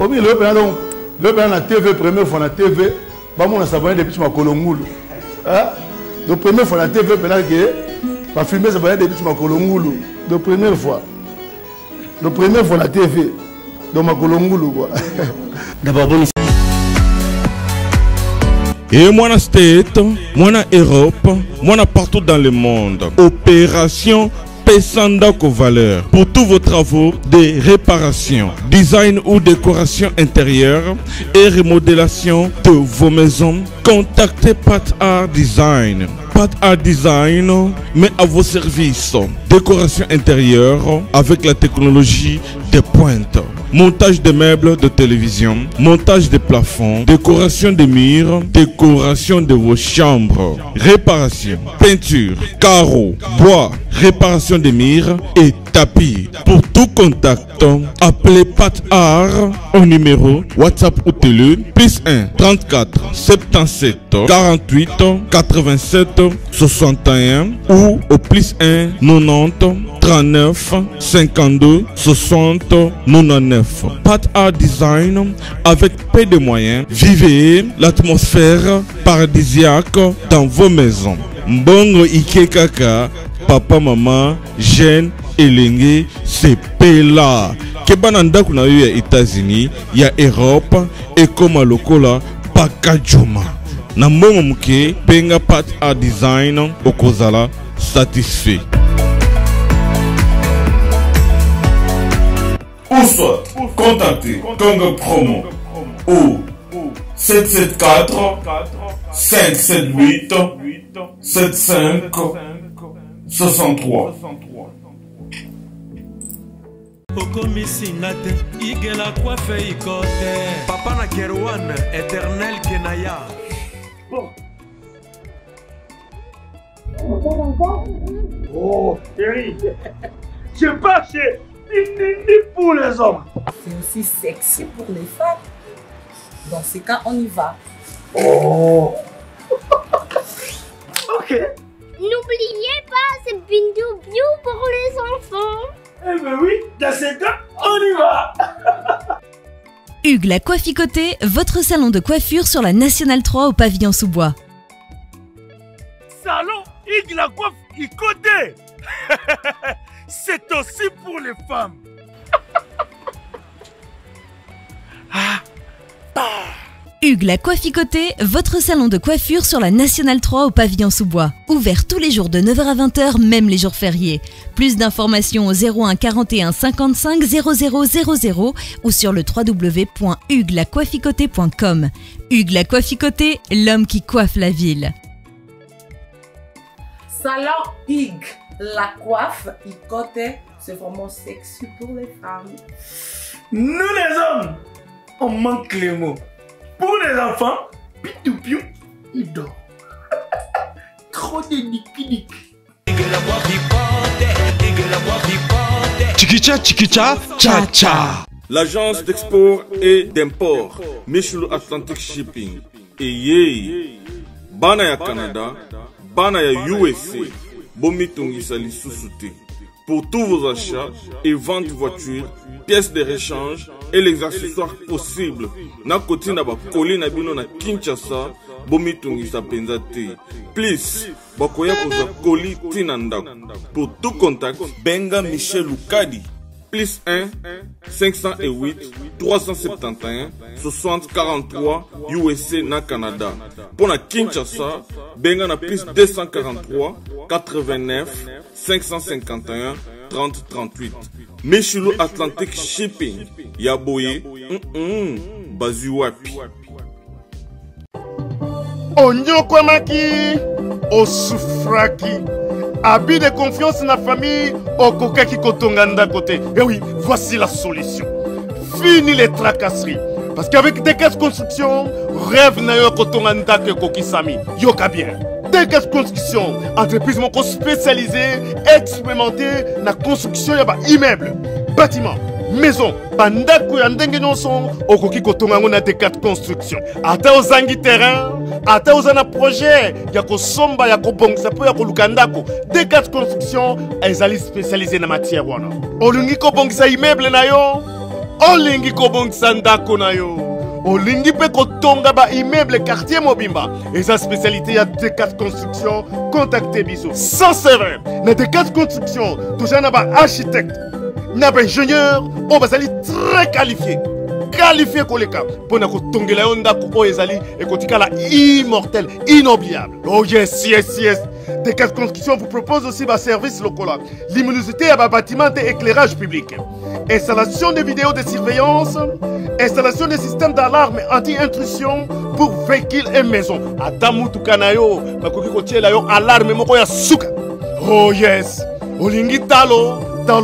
Omi le père donc le père na TV première fois na TV ba mon s'abonner depuis ma kolongulu. Hein? Donc première fois na TV père que va filmer s'abonner depuis ma kolongulu. Donc première fois. Donc première fois na TV. Donc ma kolongulu quoi. D'abord bon. Et moi na State, moi na Europe, moi na partout dans le monde. Opération Pesandako Valeur. Pour tous vos travaux de réparation, design ou décoration intérieure et remodélation de vos maisons, contactez Pat Art Design. Pat Art Design met à vos services décoration intérieure avec la technologie de pointe. Montage de meubles de télévision, montage de plafonds, décoration des murs, décoration de vos chambres, réparation, peinture, carreaux, bois, réparation des murs et tapis. Pour tout contact, appelez Pat Art au numéro WhatsApp ou télé +1 34 77 48 87 61 ou au +1 90 39 52 60 99. Pat Art Design avec peu de moyens. Vivez l'atmosphère paradisiaque dans vos maisons. Mbongo Ike Kaka, papa, maman, jeune, elenge, c'est pela. Kebananda kuna eu ya États-Unis, ya Europe et comme lokola Pakajuma. Na mbongo muke penga Pat Art Design okozala satisfait. Ou soit contactez Congo Promo au 774 578 75 63. Papa na Kerwan, éternel Kenaya. Oh, chérie, je pars chez Nini pour les hommes. C'est aussi sexy pour les femmes. Dans ce cas, on y va. Oh. Ok. N'oubliez pas, c'est Bindou Biou pour les enfants. Eh ben oui, dans ce cas, on y va. Hugues la Coifficoté, votre salon de coiffure sur la Nationale 3 au pavillon sous-bois. Salon Hugues la Coifficoté. C'est aussi pour les femmes. Hugues la Coifficoté, votre salon de coiffure sur la Nationale 3 au pavillon sous-bois. Ouvert tous les jours de 9h à 20h, même les jours fériés. Plus d'informations au 01 41 55 00 00 ou sur le www.huguelacoifficoté.com. Hugues la Coifficoté, l'homme qui coiffe la ville. Salon Hugues la Coifficoté, c'est vraiment sexy pour les femmes. Nous les hommes, on manque les mots. Pour les enfants, pitou-piou, il dort. Trop de nick-nick. Chikicha, chikicha, cha cha. L'agence d'export et d'import, Michel Atlantic Shipping. Et yé, bana ya Canada, bana ya USA, bomitungisa lisusuté. Pour tous vos achats et ventes de voitures, pièces de rechange et les accessoires possibles. Na koti na ba koli na bino na Kinshasa, bomitungisa penzate. Please, bakoya koza koli tinanda. Pour tout contact, benga Michel Lukadi. +1 508 371 60 43 USA na Canada. Pour la Kinshasa, benga na +243 89 551 30 38. Michelo Atlantic Shipping. Yaboye, Bazuapi. Onyokwamaki, Osufraki. Habit de confiance dans la famille, Okokaki Kotonganda côté. Et oui, voici la solution. Fini les tracasseries. Parce qu'avec des caisses construction, rêve na yo Kotonganda que Kokisami. Yoka bien. Des caisses construction, entreprise moko spécialisée, expérimentée dans la construction de immeubles, bâtiments, maisons, bandako ya ndenge nyonso, okoki kotonga ngo na des quatre construction. Ata ozangi terrain, ata ozana projet, ya kosomba ya kobongisa po ya koluka ndako, des quatre construction, ezali spécialisé na matière wana. Olungi kobongisa immeuble na yo, olingi kobongisa ndako na yo olingi mpe kotonga ba immeuble quartier mobimba eza spécialité ya D4 construction contacte biso sans serveur na D4 construction toza na ba architecte na ba ingénieur oyo bazali très qualifié koleka mpona kotongela yo ndako oyo ezali ekotikala immortel inoubliable. Oh yes D4 Construction vous propose aussi un service local, luminosité à bâtiment et éclairage public, installation de vidéos de surveillance, installation de systèmes d'alarme anti-intrusion pour véhicules et maisons. Adamu tukanayo, makoki kotiela yo alarme moko ya suka. Oh yes, olingi talo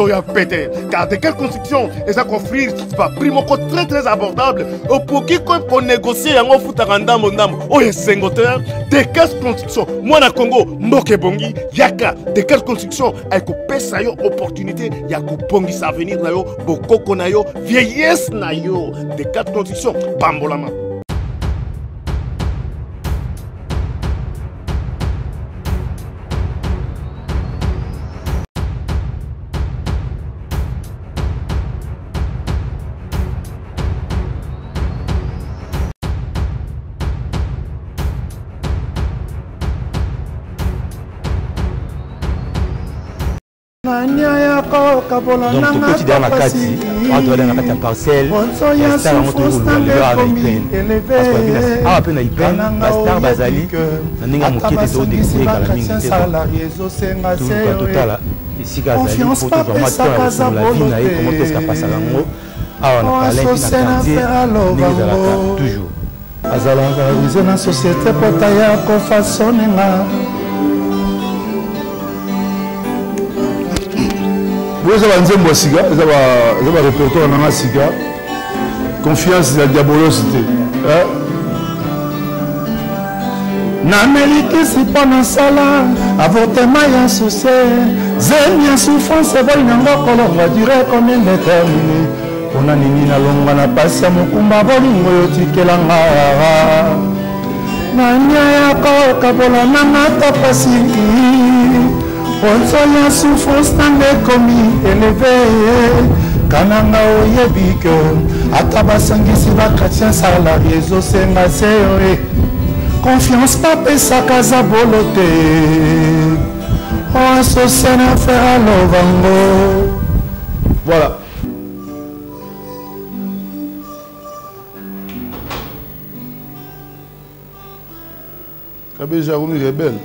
ya pété. Car D4 Construction est à construire par prix moko très abordable. Au pour qui qu'on négocie yango futaka ndambo oh yes sengoteur D4 Construction moi na Congo mboke bongi yaka D4 Construction ay ko pesa yo opportunité ya ko bongi sa avenir na yo bokoko na yo vieillesse na yo D4 Construction pambolama. Donc, tout quotidien à Kati, on doit aller à la parcelle, la star en tout le avec peine. Parce que à peine avec peine, la star Bazali, la ninga moquette des autres découvrir qu'à la mine tout le total ici Bazali, pour tout vraiment sur la vie naïe, comment est-ce qu'à passer à l'angle. Ah, on a parlé de la quartier, ninga à la carte toujours. Azalanga viser na société potaya ko façonner. Vous avez un zéro siga, vous avez un répertoire dans la siga. Confiance la diabolosité. N'amérique si pas dans sala, avortement y associé. Zémia souffrance et vol n'engo colon va durer combien déterminé. On a nini na longa na passe à mukumba bolingo yotikelanga. Nanya yako kabola nana tapasi. On a souffrance dans les commis élevés. Kananga oyebi que atabasangi si va chrétien salarié zo senga seoe. Confiance pas pesa casa bolote. On se sent à faire à l'ovango. Voilà. Kabé Jaroumi rebelle.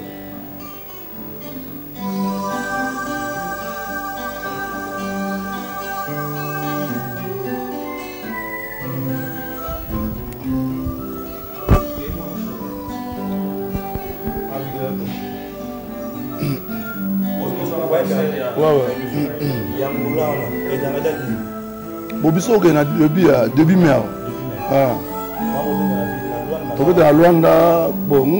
Bobiso ke na début mai. Ah. Toko de Luanda, bon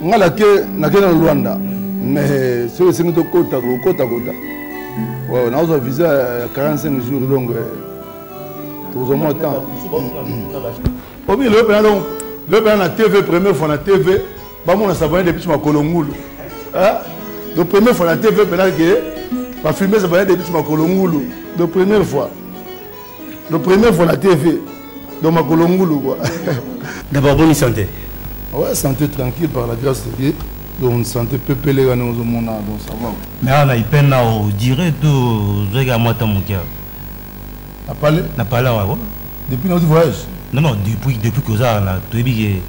nga la ke na ke na Luanda. Mais c'est le to kota. Ouais, on a aussi visa 45 jours donc tout au moins temps. Obi le pendant la TV première fois na TV, ba mon s'abonner depuis ma Kolongulu. Hein? De première fois la TV pendant que va filmer s'abonner depuis ma Kolongulu. De première fois. La première fois la TV dans ma Kolongulu quoi. D'abord bonne santé. Ouais, santé tranquille par la grâce de Dieu. Donc santé peuplée dans nos monde donc ça va. Mais on a eu peine à dire tout regarde moi ton cœur. Na parlé ouais. Depuis notre voyage. Non, depuis que ça là, depuis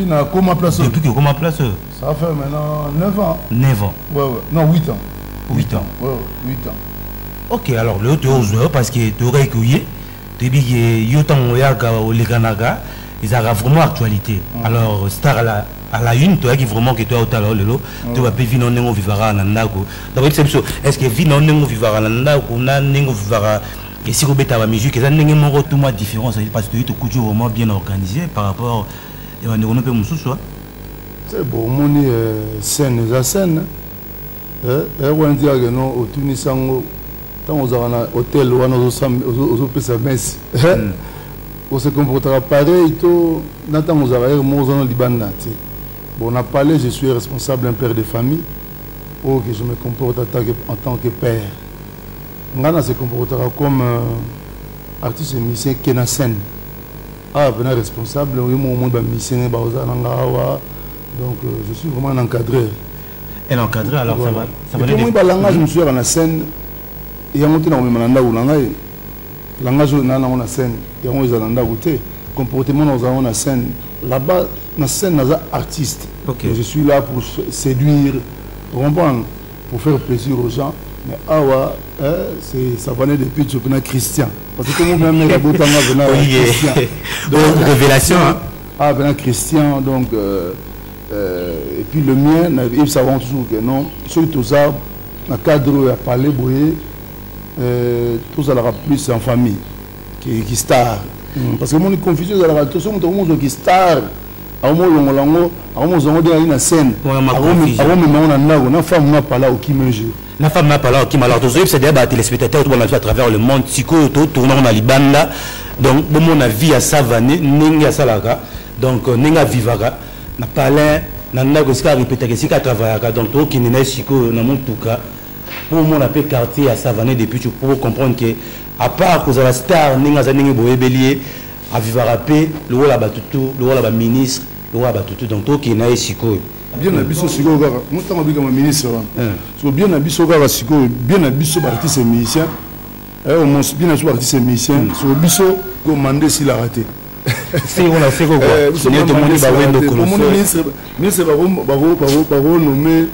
na comment place. Depuis que comment place. Ça fait maintenant 9 ans. 9 ans. Ouais. Non, 8 ans. 8 ans. Ouais, 8 ans. OK, alors le tu oses parce que tu aurais cueilli depuis que yo tant oyaga au Leganaga, ils ont vraiment actualité. Alors star à la une, tu as vraiment que tu as au talent lelo, tu vas pas vivre non nengo vivara nandako. D'abord c'est ça. Est-ce que vivre non nengo vivara nandako na nengo vivara et si vous mettez la musique, c'est un nengo tout moi différent parce que tu es toujours vraiment bien organisé par rapport à un peu mon sous c'est bon, mon scène la scène. On dit que non au Tunisango tant aux hôtel ou aux opérations messe. On se comportera pareil tout dans temps aux arrêts mon Liban. Bon, on a parlé, je suis responsable un père de famille. Oh, que je me comporte en tant que père. Ngana se comportera comme artiste et musicien qui est na scène ah ben responsable oui mon musicien baoza nangawa donc je suis vraiment un encadreur. Un encadreur alors voilà. Ça va moi ba langage monsieur na scène et ya monté na memanda ou langai langage na na scène ya on ezalanda côté comportement na na scène là-bas na scène na artiste. Okay. Je suis là pour séduire pour comprendre pour faire plaisir aux gens. Mais awa ça venait depuis que je connais Christian parce que moi même les botanga venaient Christian donc révélation ah venant Christian donc et puis le mien ils savent toujours que non surtout ça dans cadre à parler boyer tout ça l'aura plus en famille qui star parce que mon confusion dans la tout ça mon qui star à moi longo à moi on dit une scène à moi on a femme n'a pas là au qui me joue. La femme n'a pas là qui m'a l'air c'est des téléspectateurs tout le monde à travers le monde psycho tout tournant dans Libanda donc bon mon avis à Savané ninga salaka donc ninga vivaka n'a pas l'air n'a que ça répéter que si qu'à travailler donc tout qui n'est psycho dans mon tout cas pour mon appel quartier à Savané depuis pour comprendre que à part que la star ninga zaninga boye bélier à vivarape le rôle à batutu le rôle à ministre le rôle à batutu donc tout qui n'est psycho bien abiso siko kaka mutango bika ma ministre so bien abiso kaka siko bien abiso artiste et musicien au moins bien abiso artiste et musicien so biso commander s'il a raté c'est on a fait quoi c'est tout le monde va wendo ministre va nommer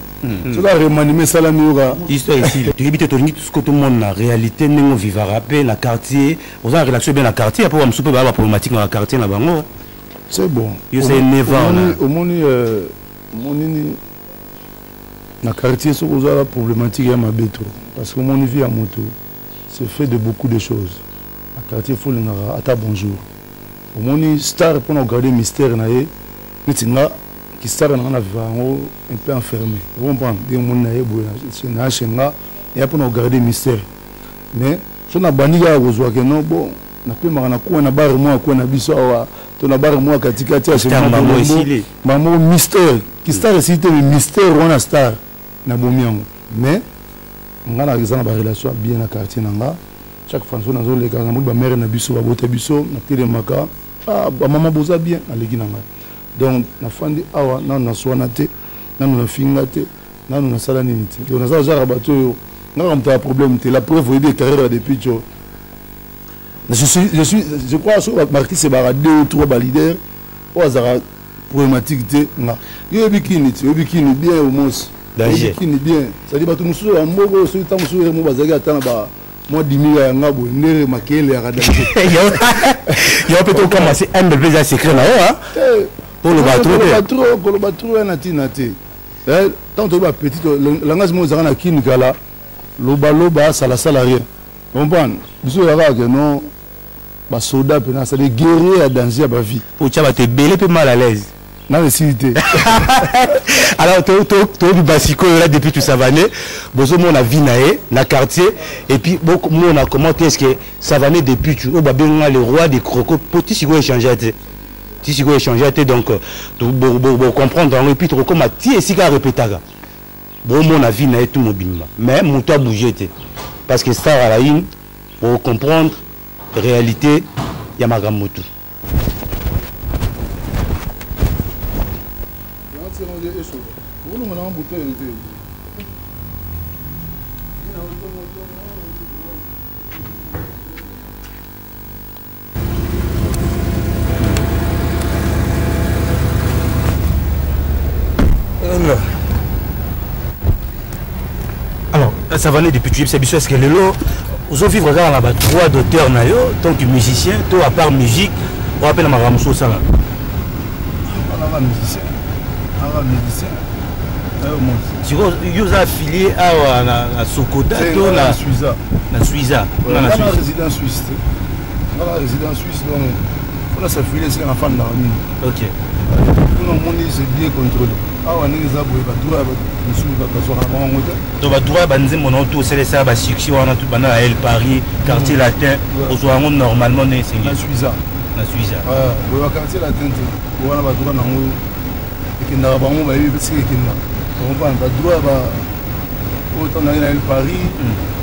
so la remanier salami oka histoire ici tu habite tout le monde la réalité nengo vivarape la quartier on a relation bien la quartier après on soupe ba problématique dans la quartier na bango c'est bon yo c'est nevant au moni monini na quartier ce que la problématique est ma béto parce que mon vie à moto c'est fait de beaucoup de choses à quartier faut l'ingara ata bonjour au moni star pour regarder mystère naé netinga qui star na na vango un peu enfermé vous comprenez des mon naé boya c'est na chenga et pour regarder mystère mais so na baniga kozwa que non bon na pe marana ko na bar moi ko na biso wa to na bar moi katikati ya chenga maman mystère qui star cité le mystère on a star na bomiango mais on a la relation bien na quartier nanga chaque fois on a zo le ka na ba mère na biso ba bote biso na télé maka ah ba maman boza bien aleki nanga donc na fandi awa na swana te na na finga te na na sala nini te donc na za jara bato na comme ta problème te la preuve vous des carrières depuis tu je crois sur Marty c'est bara 2 ou 3 leaders au hasard problématique te nga yo bikini bien au moins bikini bien ça dit ba tout musu en mogo so ta musu mo bazaki atana ba moi 10 000 nga bo ndere makele ya danger yo peut commencer un peu plus à secret là hein pour le batro na tinate tant to ba petit langage mo zaka na kinikala loba sala rien on prend biso ya que non ba soda pena ça des guerriers à danger à ba vie pour tu vas te belé peu mal à l'aise na nécessité alors to du basico là depuis tout Savané bozo mon la vie na quartier et puis beaucoup on a commenté est-ce que Savané depuis tu au babenga le roi des crocos petit sigo échanger donc pour comprendre et puis trop comme ti et ka répéter bon mon la vie na tout mobile mais mon toi bouger parce que star à la une pour comprendre réalité ya magamoto alors ça va aller depuis tu sais est-ce que le lot vous vivre dans la droit d'auteur na yo tant que musicien toi à part musique on appelle ma ramuso ça là musicien tu vois vous affilié à la Sokoda to la Suiza na Suiza on a résident suisse donc on a s'affilié c'est en fan d'armée OK tout le monde c'est bien contrôlé ah on est za boy ba droit ba musu ba so na bango to ba droit ba nzembo na to c'est ça ba succès on a tout bana à El Paris quartier latin au soir normalement c'est na Suiza ah boy ba quartier latin on a ba droit na ngo et na bango ba yi parce que on va ba droit ba autant na El Paris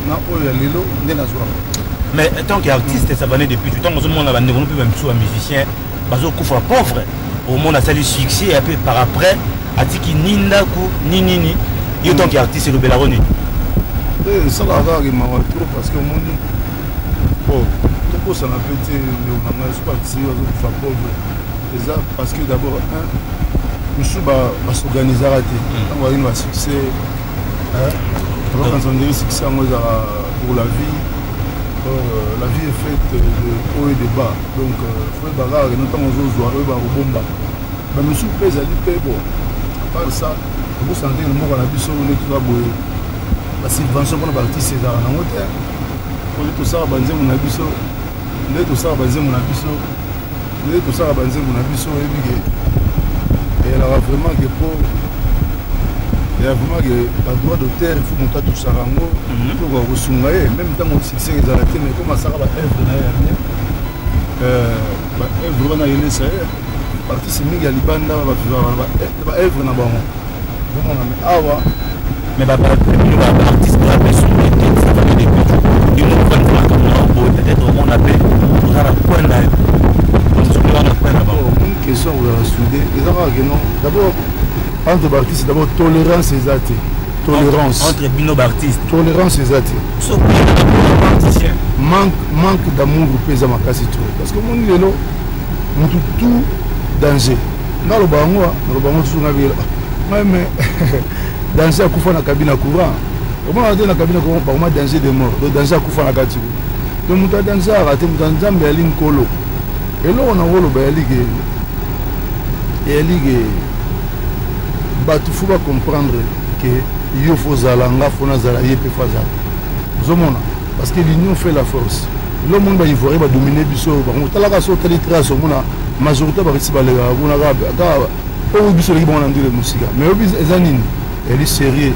na o ya lelo ndena zo Mais tant qu'artiste, ça venait depuis tout le temps, on a même un musicien, on pauvre. Au monde a salué succès et puis par après, a dit qu'il n'y a ni. Et tant qu'artiste, c'est le Belaroni. Ça va avoir trop parce que mon bon, tout ça n'a pas été le parti pauvre. Déjà parce que d'abord, nous sommes s'organiser à on va avoir un succès. Quand on dit succès pour la vie. La vie est faite de haut et de bas, donc il faut bagarre, notamment aux oiseaux, au bomba. Mais monsieur Pèse a dit que bon, à part ça, vous sentez le mot à la bise, on est tout d'abord la subvention pour les artistes, c'est dans notre terre. Pour tout ça, banzer mon abisso, tout ça, banzer mon abisso, tout ça, banzer mon abisso, et elle aura vraiment que pour. Il y a vraiment que la droit d'auteur, il faut monter tout ça en haut, pour ressonger, même dans mon succès, ils arrêtent, mais comment ça va être œuvre na yele ça artiste mingi ya libanda ba œuvre na bango mais awa mais ba artiste ba personne ça va des buts ils nous prennent comme peut-être on appelle on a la point là on a point là-bas une question où la souder les avoir que non d'abord entre artistes d'abord tolérance et athée tolérance entre bino artistes tolérance et athée manque d'amour pesa makasi trop parce que mon lelo tout danger na lo bango tout na vila mais danger akufa na cabine courant comment on dit na cabine courant pas danger de mort donc danger akufa na kati donc muta danger arate muta nzambe ali nkolo elo on a rolo ba ligue batu faut comprendre que il faut zalanga fona zala yepe faza zomona parce que l'union fait la force. Le monde va y voir, va dominer biso. On t'a la so tali trace, on a majorité va rester baléga. On a gaba, on biso les bons endroits de musique. Mais au bis ezanine, elle est sérieux.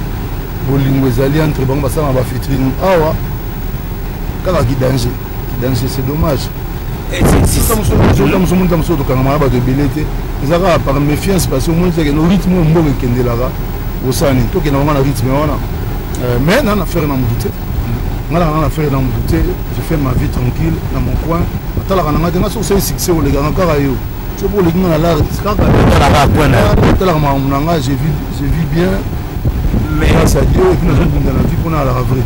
Bolingo ezali entre bango ça va vitrine. Awa, kala qui danger, c'est dommage. Si ça nous sommes dans ce camarade de belleté, ils avaient par méfiance parce que au moins c'est que nos rythmes ont bon kende là. Au sani, toi qui n'as pas le rythme, mais on a fait un embouté. Moi, on a fait dans mon douté, je fais ma vie tranquille dans mon coin. Je suis succès au Légan. Je pour les gens à l'art, je vis bien. Mais grâce à Dieu, et puis nous sommes dans la vie qu'on a à la vraie.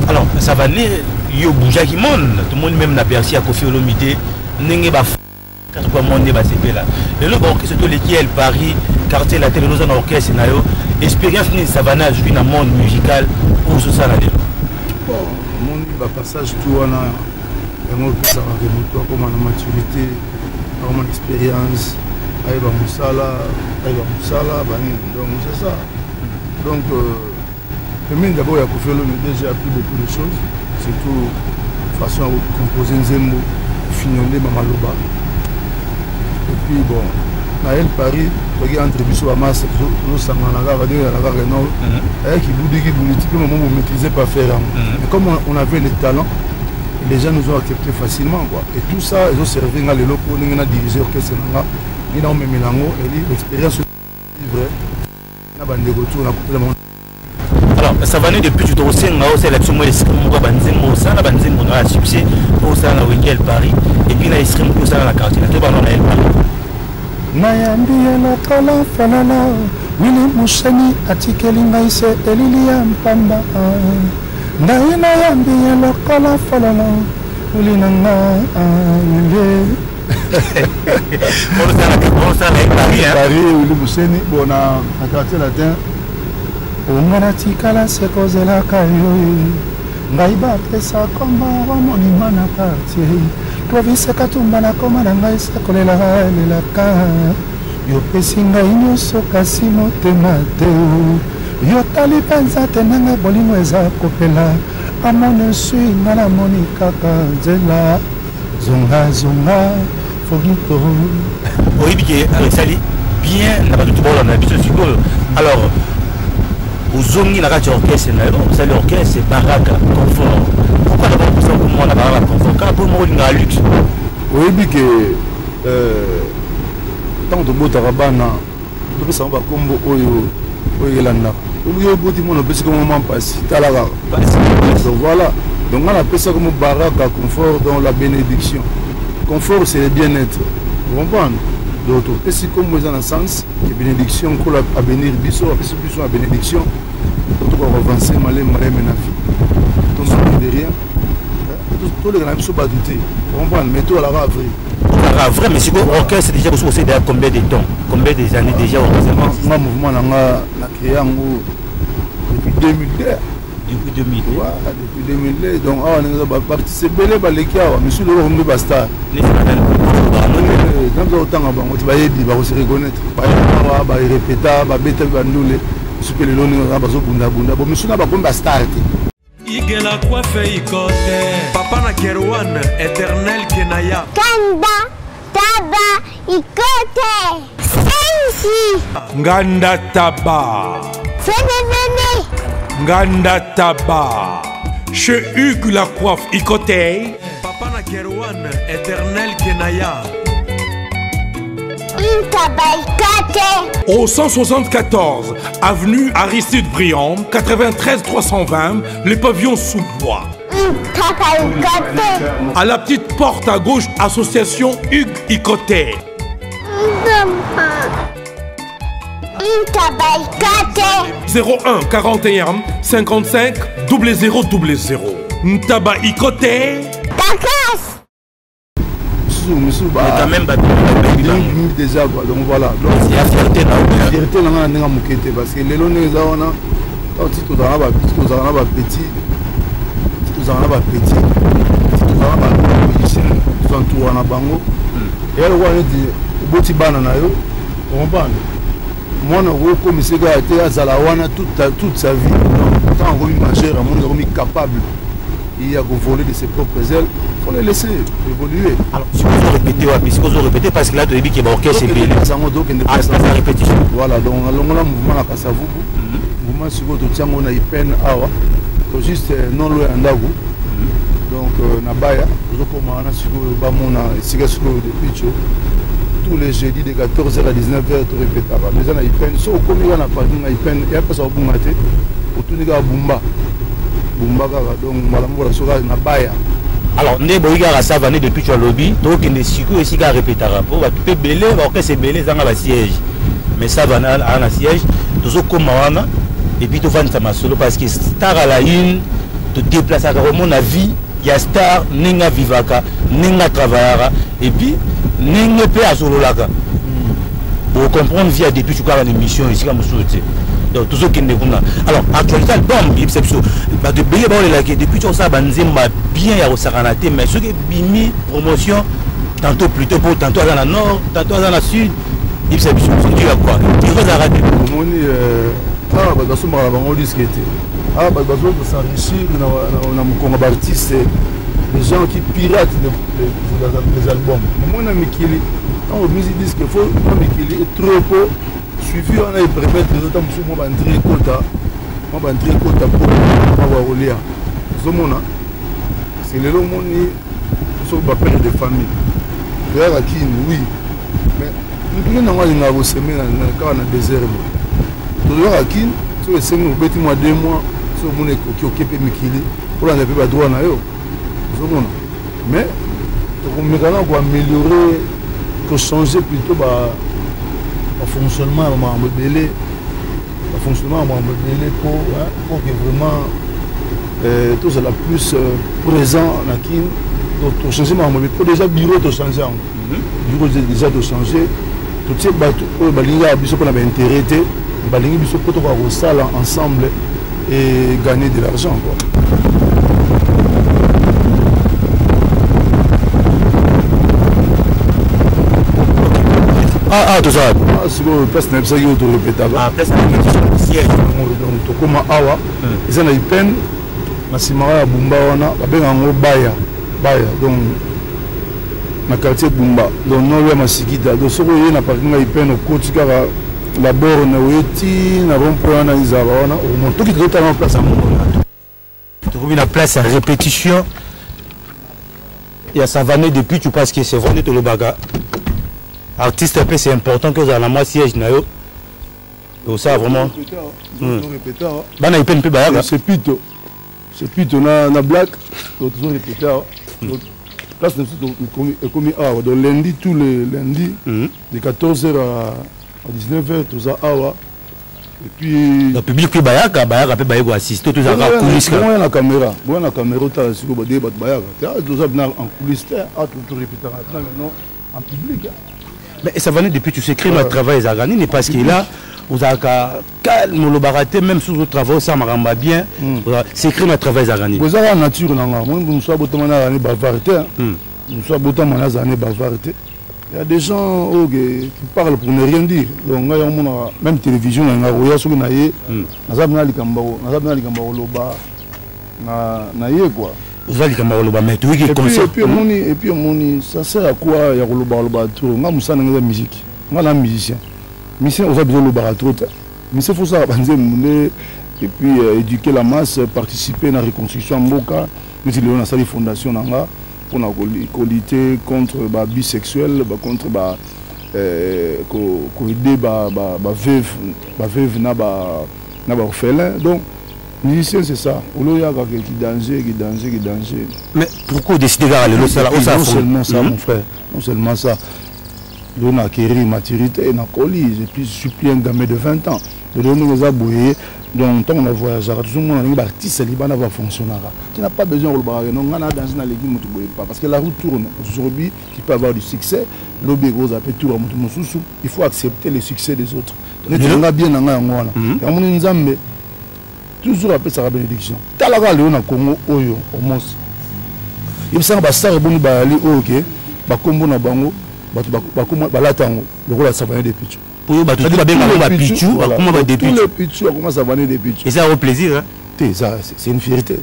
Alors, ça va venir, il y a Bouja qui monte. Tout le monde même n'a perçu à Kofi Olomide. N'est pas quatre fois monde n'est pas là. Et le orchestre de l'équipe Paris, quartier la télé, nous avons un orchestre scénario. Expérience ni savana, je suis dans le monde musical pour ce ça là. Mon passage tout on a ça comme la maturité, comme l'expérience, avec Moussala, donc c'est ça. Donc, d'abord, il y a déjà appris beaucoup de choses, surtout façon à composer un zembo, fignoler Mamaloba. Et puis bon, à El Paris, entre Bissou à Masse, qui vous maîtrisez pas faire. Mais comme on avait le talent, les gens nous ont accepté facilement. Quoi. Et tout ça, ils ont servi à l'élo pour nous diriger l'orchestre. Ils ont mis l'expérience vraie. Alors, ça va venir depuis tout au sein, c'est l'action de la succès au sein de El Paris, et puis la stream au sein de la carte. Nayambi lokola falala wili mushani atikeli maise elili ya mpamba Nai nayambi lokola falala wili nanga wili On s'en est Paris, wili mushani bona à quartier latin Ongana tikala sekozela kayo Ngai bapesa komba monima na quartier Proviseka tumbana koma na ngai sakolela lelaka Yo pesi ngai nyonso kasi motema te Yo tali penza te nanga bolingo eza kopela Amone sui nga na moni kaka nzela Zonga zonga fogito Oui, Alexali, bien, n'a pas tout bon, on a habitué sur alors, aux ongi na radio orchestre, c'est l'orchestre, c'est baraka, confort. Pourquoi d'abord pour ça pour moi la baraka confort? Car pour moi il y a luxe. Oui, bien que tant de beaux tarabana, tout ça va comme oyo landa. Oyo boti mon petit comment passe, talaga. Donc voilà, Donc on appelle ça comme baraka, confort, dans la bénédiction. Confort, c'est le bien-être. Vous comprenez? Donc, si comme vous avez un sens, la bénédiction, qu'on a bénir biso, la bénédiction, on va avancer, malé, malé, menafi. Donc, ça ne dit rien. Tout le monde ne pas douter. Vous comprenez? Mais tout à la vrai. Vrai, mais si vous c'est déjà combien de temps? Combien des années déjà? Moi, mouvement, on a créé depuis 2002. Depuis 2002. Ouais, depuis 2002. Donc, on a participé à l'équipe, mais sur le rond de Bastard. Quand on a autant avant, on va se reconnaître. On va répéter, on va bêter, on va nous les super les longs, on va se bunda bunda. Bon, mais si on a pas comme Bastard. Igela coiffe ikote. Papa na Kerouan, éternel Kenaya. Kanda, taba, ikote. Sensi. Nganda taba. Fene. Nganda taba. Chez Hugues la coiffe ikote. Papa na Kerouan, éternel Kenaya. Au 174 avenue Aristide Briand, 93 320, les pavillons sous bois. À la petite porte à gauche, association Hugues Ikoté. 01 41 55 0000. Ntaba Ikoté. quand même déjà quoi. Donc voilà. C'est la fierté la fierté là on a moquette parce que les longs les on a quand tu dois avoir petit tu dois avoir petit tu dois avoir petit tu dois avoir petit tu entoure na bango et alors on dit boti bana na yo on comprend moi na ko comme c'est gars était azala wana toute sa vie tant remis majeur à mon remis capable il a volé de ses propres ailes. Il faut les laisser évoluer. Alors, si vous répétez, puisque vous répétez, parce que là, tu as dit qu'il y a un orchestre, c'est bien. La répétition. Voilà, donc, on a un mouvement à Kassavubu. Le mouvement sur le tien, on a une peine à juste non loin d'Agu. Donc, Nabaya, on a sur le Bamona, tous les jeudis de 14h à 19h, tu répètes. Les gens ont une peine. Sauf comme il y a une peine, et après ça, on a pour tout le monde, Bumba. Alors, ne boiga ça va depuis le lobby, donc il ne suffit aussi qu'à répéter rapport. Tu peux belé, c'est belé dans la siège, mais ça va dans la siège. Toujours comme Mawana, et puis tu vas dans solo parce que star à la une, tu déplaces à mon avis, il y a star, n'enga vivaka, n'enga travaillera, et puis n'enga peut à solo là. Pour comprendre via depuis tu as une émission ici comme ça. Donc tout ce qui n'est pas. Alors actualité album depuis tout ça banzemba bien ya osakanaté mais ce qui bimi promotion tantôt plutôt pour tantôt dans la nord tantôt dans la sud il s'est dit quoi il va arrêter moni ah bah ça m'a vraiment discuté ah bah ça s'enrichir on a mon artiste les gens qui piratent les albums moi on a Mikili on musique disque faut Mikili est trop suivi on a permettre les autres moi entrer quota pour avoir au lien c'est le long moni sur ma père de famille vers à qui oui mais nous n'avons pas semé dans le désert tout à qui sur les 5 mois 2 mois sur mon qui occupe Mikili pour la pas droit na yo mais on va améliorer pour changer plutôt le fonctionnement pour que vraiment tout ça la plus présent pour changer pour déjà bureau de changer bureau déjà de changer tout ces bateaux balinga biso pour l'intérêt balinga biso pour avoir ça ensemble et gagner de l'argent quoi. tout ça. Si vous place n'a pas eu de répéter. Place n'a siège. Donc comme awa, ils ont eu peine. Masimara Bumba wana, babenga baya donc na quartier Bumba. Donc non le masikita. Donc ce que y na parking eu peine au côté car la borne na weti na rond-point na izaba wana, au monto qui doit en place à mon. Tu remis la place à répétition. Il y a Savané depuis tu penses que c'est vrai tout le baga. Artiste c'est important que vous avez la siège nayo. Donc ça vraiment. Bana ipen pe bayaga. C'est plutôt. Et puis tu as la blague, tu as toujours répété. Là, c'est comme donc lundi, tous les lundis, de 14h à 19h, tout ça. Et puis. Le public qui va assister, tout ça. Bon, la caméra, tu as sur le débat, tu as en coulisses, tu as répété maintenant en public. Mais ça va depuis tu sais créer notre travail, Zagani, parce que là, vous avez calme le baraté, même sous le travail, ça m'a bien. C'est écrit notre travail, Zagani. Vous avez la nature, nous sommes bavarité. Nous sommes bavarité. Il y a des gens qui parlent pour ne rien dire. Donc, même télévision, il y a des gens qui quoi. Vous allez comme et puis ça sert à quoi il y a le trop. On a la musique. On a la musicien. Musicien, on a besoin de le mais c'est faut ça, et puis éduquer la masse, participer à la reconstruction en Moka. Nous avons une salle fondation pour lutter contre les bisexuels, contre aider les orphelins. Donc, musicien, c'est ça. Il y a qui danger. Mais pourquoi décider d'aller le salaire? Non seulement ça, mon frère. Non seulement ça. On a acquis maturité, on a collé. Et puis, je suis plus un gamin de 20 ans. On a abouillé. Donc, quand on a voyagé, tout le monde a artiste, il va fonctionner. Tu n'as pas besoin de le barrer. On a dansé dans l'église, parce que la route tourne. Aujourd'hui, qui peut avoir du succès, l'obé rose a fait tout. Il faut accepter le succès des autres. On a bien dans la toujours après sa bénédiction. Talaga le na Congo oyo omos. Il me semble ça reboni ba ali OK. Ba kombo na bango, ba kombo ba latango, le rôle savane des pichu. Pour yo ba tout ba benga ba pichu, ba kombo ba des pichu. Le pichu comment savane des pichu. Et ça au plaisir hein. Ça c'est une fierté.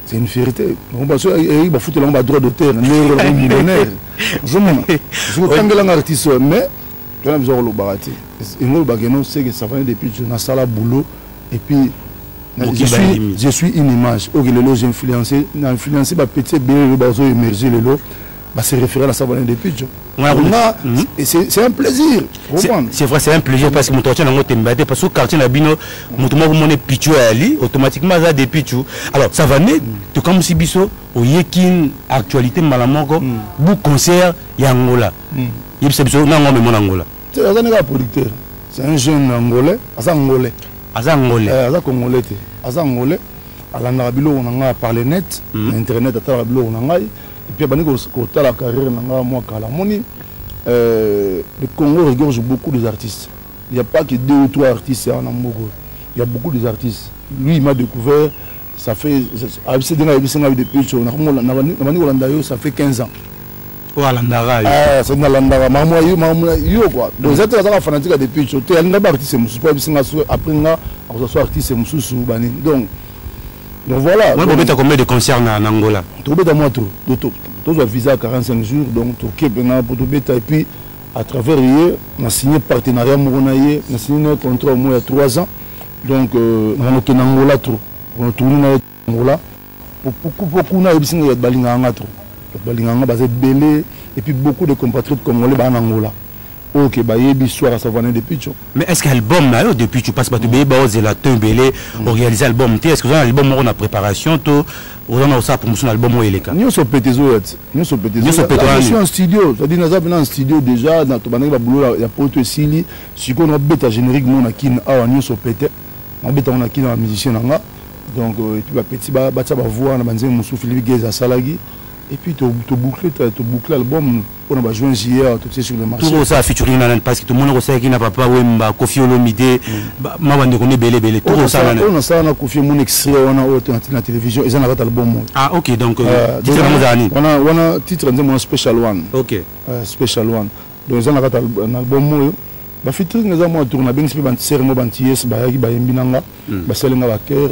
C'est une fierté. On va il va foutre là droit d'auteur, né millionnaire. Je tangela artiste mais quand même zo lo barati. Et nous ba geno c'est que savane des pichu na sala boulot et puis je suis une image. J'ai influencé ma petite bébé, j'ai émergé le lot. C'est référé à la savane de Pichu. C'est un plaisir. C'est vrai, c'est un plaisir parce que mon quartier n'a pas parce que le quartier n'a pas de Pichu à Ali, automatiquement, ça a des Pichu. Alors, savane, tu comme si biso, au Yekin, actualité, malamongo, beaucoup concert, Yangola. Il s'est besoin d'un homme en Angola. C'est un producteur. C'est un jeune Angolais, Angolais. Azangolais. Congolais. Azangolais. Alanda bilo on parler net, internet atala bilo on et puis bani ko la carrière nanga moi kala moni le Congo regorge beaucoup des artistes. Il n'y a pas que 2 ou 3 artistes en Ambogo. Il y a beaucoup des artistes. Lui il m'a découvert ça fait ABC depuis ça fait 15 ans. C'est une landara. Yo quoi. Donc c'est un fanatique depuis tu es un artiste après on soit artiste donc voilà. Moi tu as combien de concerts en Angola? Tu as moi tout. Tu as visa 45 jours donc tu pour et puis à travers hier on a signé partenariat monaye, on a signé un contrat au moins il y a 3 ans. Donc on est en Angola trop. On tourne en Angola pour na bisinga balinga trop. Et puis beaucoup de compatriotes congolais en Angola. Ok, bah il y a des histoires à savoir de Pichu. Mais est-ce qu'un album là depuis tu passes par tu béba la belé pour réaliser l'album? Est-ce que vous avez un album en préparation tout ou on a ça pour mon album ou eleka? Nous sommes pétés. Je suis en studio, c'est-à-dire nous avons un studio déjà dans Tobané la boulot il y a Porto Sili, si on a bêta générique mon akin ah nous sommes pétés. On bêta on akin un musicien là. Donc et puis bah petit bah ça va voir na banze Moussou Philippe Geza Salagi. Et puis tu boucles l'album pour nous jouer hier tout sur le marché. Tout ça featuring parce que tout le monde sait qu'il n'a pas Wemba Kofi Olomide Mawande connaît belé tout ça on a ça on a Kofi mon extrait on a la télévision ils ont un album. Ah OK donc titre on a titre de Special One. OK. Special One. Donc ils ont un album ba featuring les amours tourner bien c'est ban serre mo banties ba yaki ba yembinanga ba selenga ba cœur.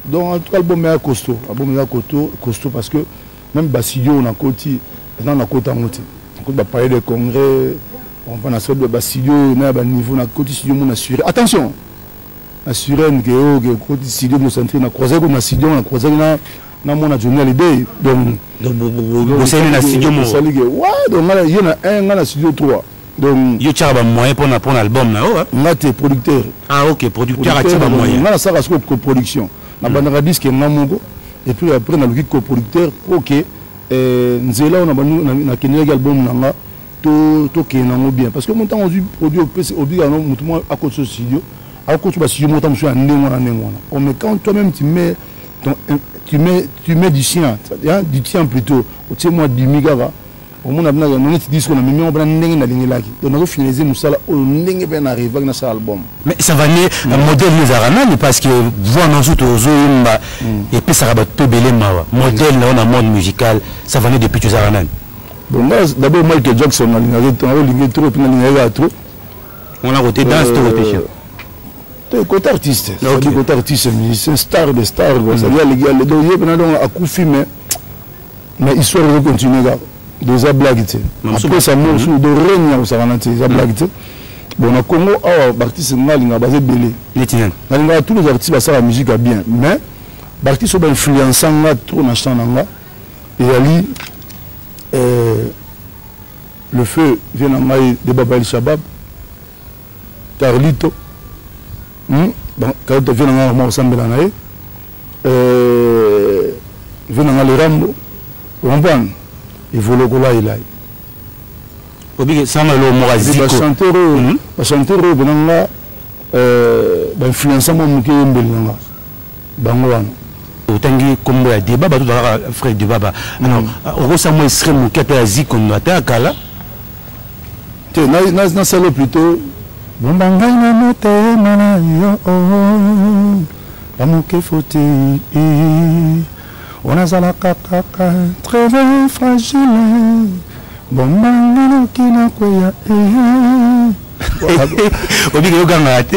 Donc tout album est costaud parce que même Basilio on a côté dans la côte à monter on va parler de congrès on va na sobre Basilio na ba niveau na côté studio mon assuré attention assuré que côté studio mon centre na croiser comme na studio na croiser na mon journal idée donc c'est na studio mon ouais donc il y en a un na studio 3 donc yo tchaba moyen pour l'album là on a tes producteurs ah OK producteur a tchaba moyen on a ça parce que production na bandara disque na mongo et puis après na logique coproducteur pour que nzela on a na kenel album nanga to kenango bien parce que mon temps on dit produit obliga non mutumo à côté studio à côté ba studio montam sur ndengona on mais quand toi même tu mets du sien du tien plutôt au tien moi du migava au monde abna on dit disque on a mis on prend ndenge na lingelaki donc on a finalisé musala on ndenge ben arriver dans ça album mais ça va né un modèle les arana parce que voir dans tout aux imba et puis ça va peu belé mawa modèle là on a monde musical ça va né depuis les arana. Bon, d'abord, Michael Jackson, on a trop, puis on a trop. On a voté dans cette rotation. Tu es côté artiste. Tu es côté artiste, c'est un star de star. C'est-à-dire, les gars, les deux, ils ont un coup filmé. Mais l'histoire va continuer. Des blagues. Après, ça monte sur de règne, ça va être des blagues. Bon, on a Congo, l'artiste, il a basé Belé. Tous les artistes, ça la musique bien. Mais, l'artiste, il a influencé trop dans le chant. Et Ali. Le feu vient en maille de Baba El Shabab, Carlito, Carlito vient en maille ensemble dans l'air, vient en le Rambo, Ramban, et Vologola il a. Obi ça m'a le moraziko. Le chanteur vient là, influençant mon muké mbelanga, bangouan. Autangi combo ya débat bato dans frère de baba alors rosa moi serait mon capé aziko ndata kala te na selo plutôt bombanga na note mana yo bamuke foti on a zala kaka très fragile bombanga no kina koya obi yo ganga te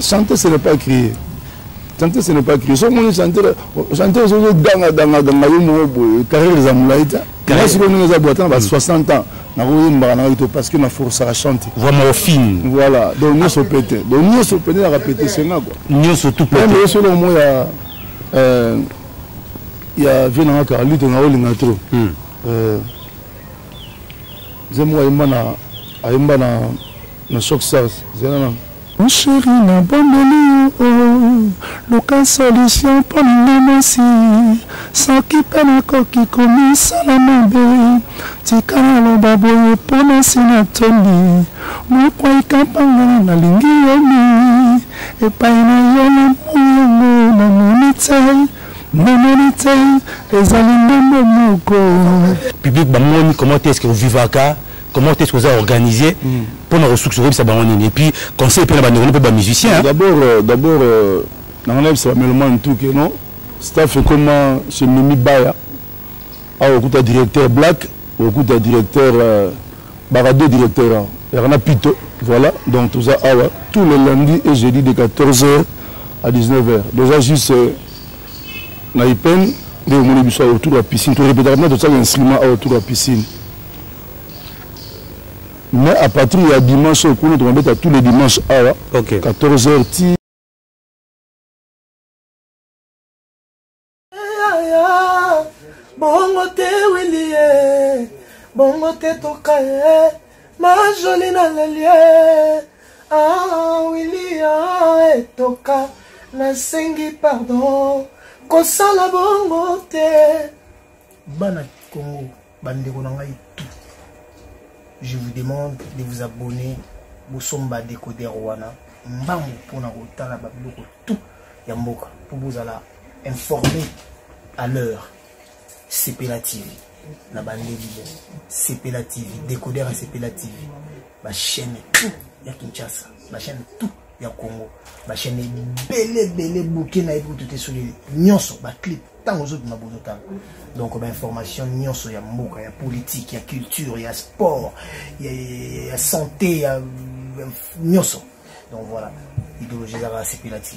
chanter ce n'est pas crier. Chanter, ce n'est pas crier. Si on chanter, dans carrière des amoulaïtas. Si on a 60 ans, parce qu'on a forcé à chanter. Vraiment au film. Voilà. Donc nous sommes pétés. Donc nous sommes pétés à répéter ce qu'on a. Nous sommes tout pétés. Mais selon moi, il y a Vénanga Carlito, il y a Olingatro. Moi, il y a un choc ça. Mon chéri n'a bombeli loka solution pour nous aussi sans qui peine qui commence à la mabe tikana lo baboye pour na sinatoni mo kwa ikapanga na lingi yomi e paina yona moyo na monite les aliments moko public bamoni comment est-ce que vous vivez à comment est-ce que vous avez organisé pour nous restructurer ça et puis conseil pour les musiciens. D'abord, on ça va tout que non. Staff comment chez Mimi Baya, au coup de directeur Black, au coup de directeur Barado directeur, et on a Pito, voilà. Donc tout ça, tous les lundis et jeudi de 14h à 19h. Déjà juste Naïpen, autour de la piscine, tout répéter tout ça l'instrument autour de la piscine. Mais à partir de dimanche, on va mettre tous les dimanches à 14h. Bongo te Willy, bongo te tokaye, ma jolie na lelie. Ah Willy, ah toka, na sengi pardon, kosala bongo te. Bana Congo, bandeko na ngai tout. Je vous demande de vous abonner au Somba Décodeur Wana. Mbambo pour na kotala babiloko tout ya mboka pour vous alla informer à l'heure. CPLA TV na bande libre. CPLA TV Décodeur à CPLA TV. Ma chaîne tout ya Kinshasa, ma chaîne tout ya Congo, ma chaîne belé bouquet na pour tout sur les nyonso ba clip tant aux autres na bonota. Donc ba information nyonso ya mboka, ya politique, ya culture, ya sport, ya santé, ya nyonso. Donc voilà, idéologie à CPLA TV.